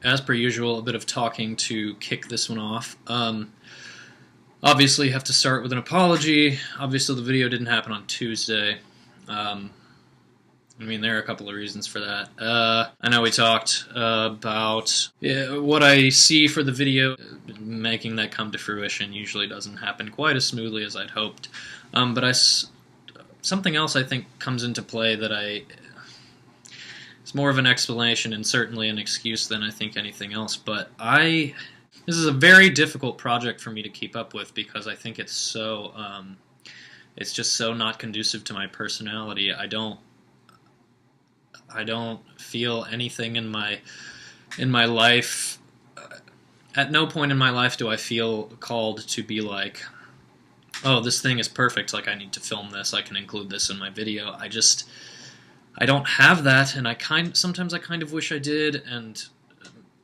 As per usual, a bit of talking to kick this one off. Obviously, have to start with an apology. Obviously, the video didn't happen on Tuesday. I mean, there are a couple of reasons for that. I know we talked about what I see for the video. Making that come to fruition usually doesn't happen quite as smoothly as I'd hoped. But something else I think comes into play that it's more of an explanation and certainly an excuse than I think anything else. But this is a very difficult project for me to keep up with because I think it's so it's just so not conducive to my personality. I don't feel anything in my life. At no point in my life do I feel called to be like, oh, this thing is perfect, like I need to film this, I can include this in my video. I don't have that, and sometimes I kind of wish I did, and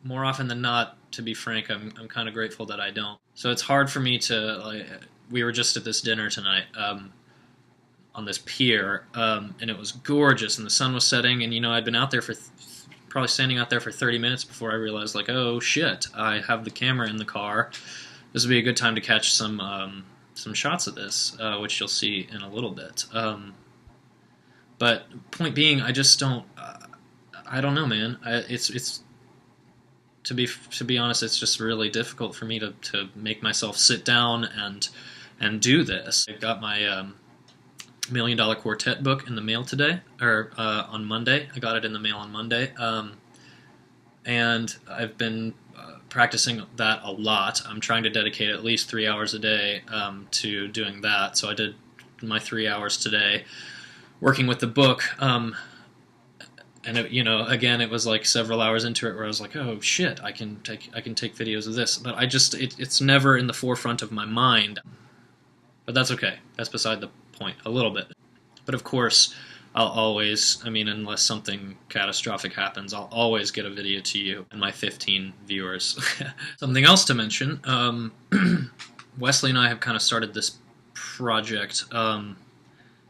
more often than not, to be frank, I'm kind of grateful that I don't. So it's hard for me to, we were just at this dinner tonight, on this pier, and it was gorgeous, and the sun was setting, and I'd been out there probably standing out there for 30 minutes before I realized, like, oh shit, I have the camera in the car. This would be a good time to catch some shots of this, which you'll see in a little bit. But point being, I just don't. I don't know, man. It's to be honest, it's just really difficult for me to make myself sit down and do this. I got my $1 Million Quartet book in the mail today, or on Monday. I got it in the mail on Monday, and I've been practicing that a lot. I'm trying to dedicate at least 3 hours a day to doing that. So I did my 3 hours today, working with the book. And again, it was like several hours into it where I was like, oh shit, I can take videos of this. But it's never in the forefront of my mind. But that's okay. That's beside the point a little bit. But of course, I'll always, unless something catastrophic happens, I'll always get a video to you and my 15 viewers. Something else to mention, Wesley and I have kind of started this project.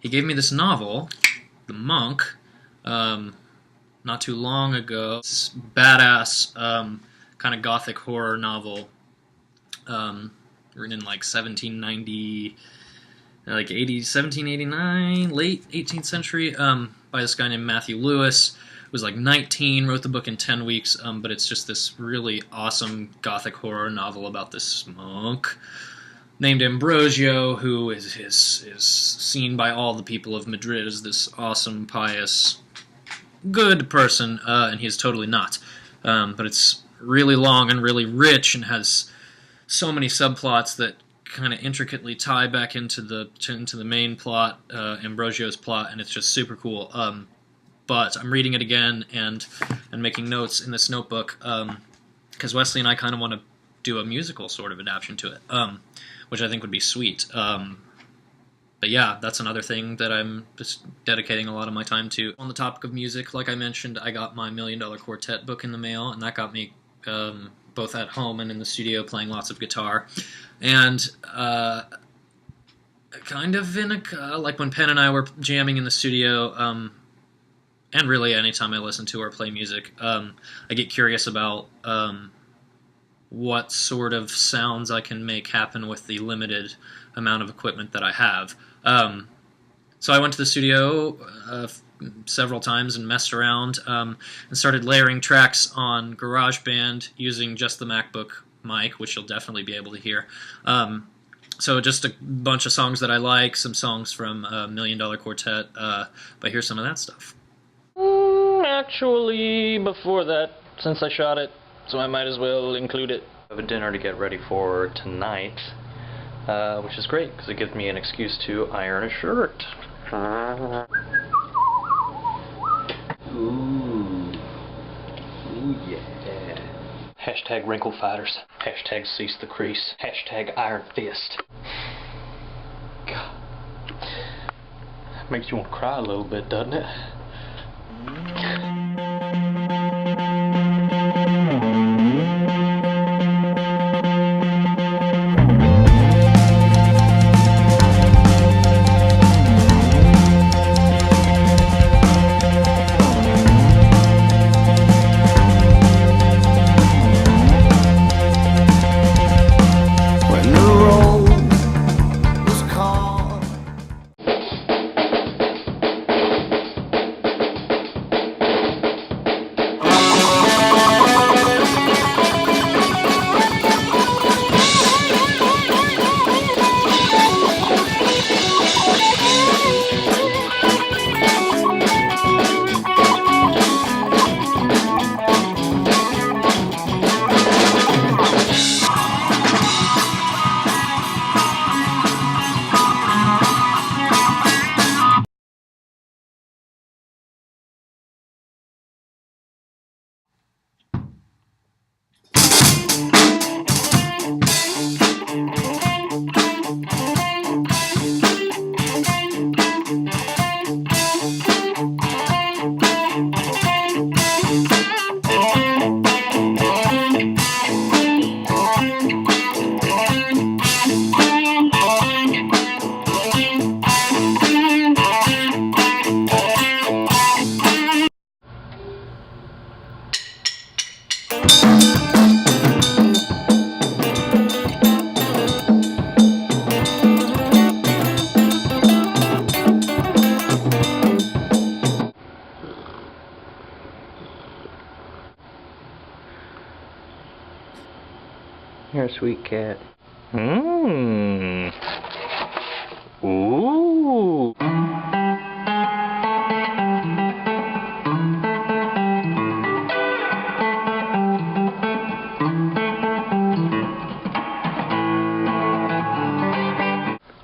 He gave me this novel, The Monk, not too long ago. This badass kind of gothic horror novel, written in like 1790, 1789, late 18th century, by this guy named Matthew Lewis. Was like 19, wrote the book in 10 weeks, but it's just this really awesome gothic horror novel about this monk named Ambrosio, who is seen by all the people of Madrid as this awesome, pious, good person, and he is totally not. But it's really long and really rich and has so many subplots that kind of intricately tie back into the main plot, Ambrosio's plot, and it's just super cool. But I'm reading it again and making notes in this notebook because Wesley and I kind of want to do a musical sort of adaptation to it, which I think would be sweet. But yeah, that's another thing that I'm just dedicating a lot of my time to. On the topic of music, like I mentioned, I got my $1 Million Quartet book in the mail, and that got me both at home and in the studio playing lots of guitar. And kind of like when Penn and I were jamming in the studio, and really anytime I listen to or play music, I get curious about what sort of sounds I can make happen with the limited amount of equipment that I have. So I went to the studio several times and messed around and started layering tracks on GarageBand using just the MacBook mic, which you'll definitely be able to hear. So just a bunch of songs that I like, some songs from $1 Million Quartet, but here's some of that stuff. Actually, before that, since I shot it, so I might as well include it. I have a dinner to get ready for tonight, which is great, because it gives me an excuse to iron a shirt. Ooh. Ooh, yeah. Hashtag wrinkle fighters. Hashtag cease the crease. Hashtag iron fist. God. Makes you want to cry a little bit, doesn't it? You're a sweet cat. Mmm. Ooh.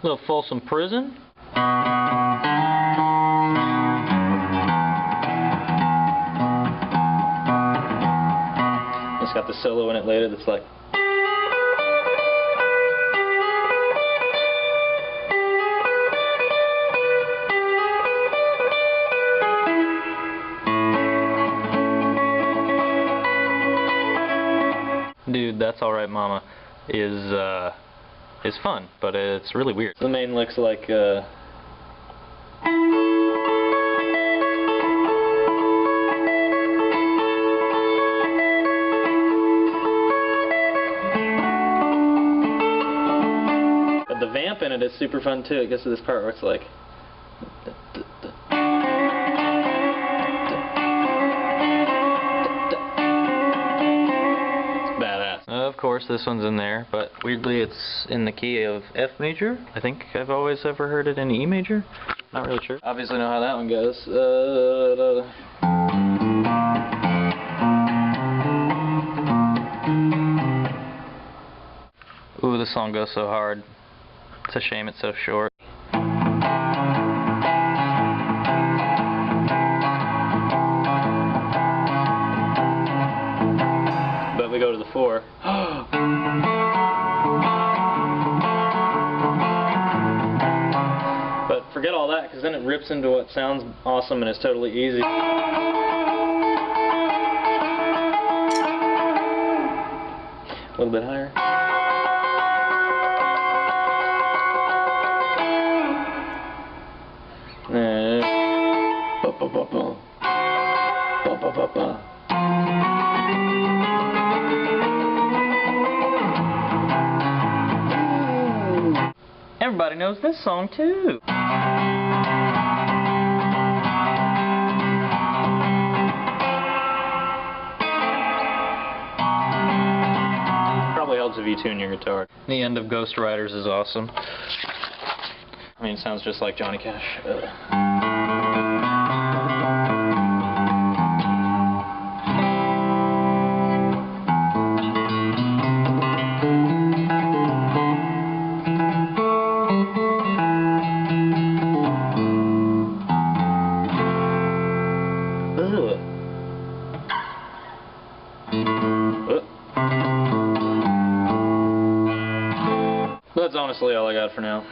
Little Folsom Prison. It's got the solo in it later that's like. Dude, That's Alright Mama is fun, but it's really weird. The main lick's like but the vamp in it is super fun too. It gets to this part where it's like of course, this one's in there, but weirdly it's in the key of F major. I think I've always ever heard it in E major. Not really sure. Obviously know how that one goes. Ooh, this song goes so hard. It's a shame it's so short. But we go to the 4. But forget all that, because then it rips into what sounds awesome and is totally easy. A little bit higher. Everybody knows this song too. Probably helps if you tune your guitar. The end of Ghost Riders is awesome. I mean, it sounds just like Johnny Cash. That's honestly all I got for now.